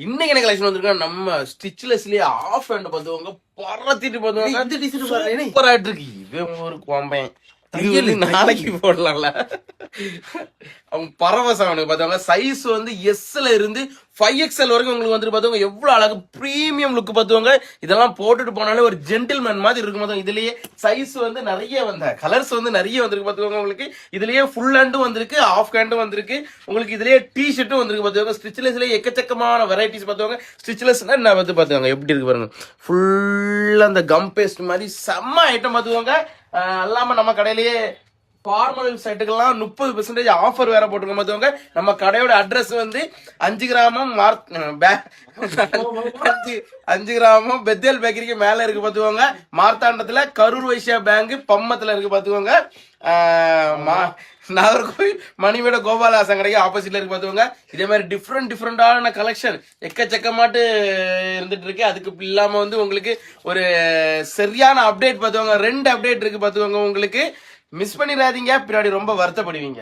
இன்னைக்கு என்ன கலெக்ஷன் வந்திருக்கோம் நம்ம ஸ்டிச்லெஸ்லயே ஆஃப் ஹேண்ட் பார்த்துவாங்க பறத்திட்டு பார்த்துவாங்க இந்த டிசைன் பாருங்க சூப்பரா இருக்கு இவன் ஒரு கோம்பையன் நாளைக்கு போடலாம்ல அவங்க பரவசம் அவனுக்கு பார்த்தாங்க சைஸ் வந்து எஸ்ல இருந்து 5XL வரைக்கும் உங்களுக்கு வந்துட்டு பார்த்துவாங்க எவ்வளவு அழகு பிரீமியம் லுக் பார்த்துவாங்க இதெல்லாம் போட்டுட்டு போனாலே ஒரு ஜென்டில்மேன் மாதிரி இருக்கும் பார்த்தோம் இதுலயே சைஸ் வந்து நிறைய வந்த கலர்ஸ் வந்து நிறைய வந்திருக்கு பார்த்துவாங்க உங்களுக்கு இதுலயே ஃபுல் ஹேண்டும் வந்திருக்கு ஆஃப் ஹேண்டும் வந்திருக்கு உங்களுக்கு இதுலயே டி ஷர்ட்டும் வந்திருக்கு பார்த்துவாங்க ஸ்டிச்லெஸ்லயே எக்கச்சக்கமான வெரைட்டிஸ் பார்த்துவாங்க ஸ்டிச்லெஸ்னா என்ன வந்து பார்த்துவாங்க எப்படி இருக்கு பாருங்க ஃபுல்லா அந்த கம் பேஸ்ட் மாதிரி செம்ம ஐட்டம் பார்த்துவாங்க அல்லாம நம்ம கடையிலேயே ஃபார்மல் செட்டுக்கெல்லாம் 30% ஆஃபர் வேற போட்டுருக்கோம் பார்த்துவாங்க நம்ம கடையோட அட்ரஸ் வந்து 5 கிராமம் 5 கிராமம் பெத்தேல் பேக்கரிக்கு மேல இருக்கு பார்த்துவாங்க மார்த்தாண்டத்துல கரூர் வைசியா பேங்க் பம்மத்துல இருக்கு பார்த்துவாங்க நாகர்கோவில் மணிமேட கோபாலஹாசன் கடைக்கு ஆப்போசிட்ல இருக்கு பார்த்துவாங்க இதே மாதிரி டிஃப்ரெண்டான கலெக்ஷன் எக்கச்சக்கமாட்டு இருந்துட்டு இருக்கு அதுக்கு இல்லாம வந்து உங்களுக்கு ஒரு சரியான அப்டேட் பார்த்துவாங்க 2 அப்டேட் இருக்கு பார்த்துவாங்க உங்களுக்கு மிஸ் பண்ணிடாதீங்க பின்னாடி ரொம்ப வருத்தப்படுவீங்க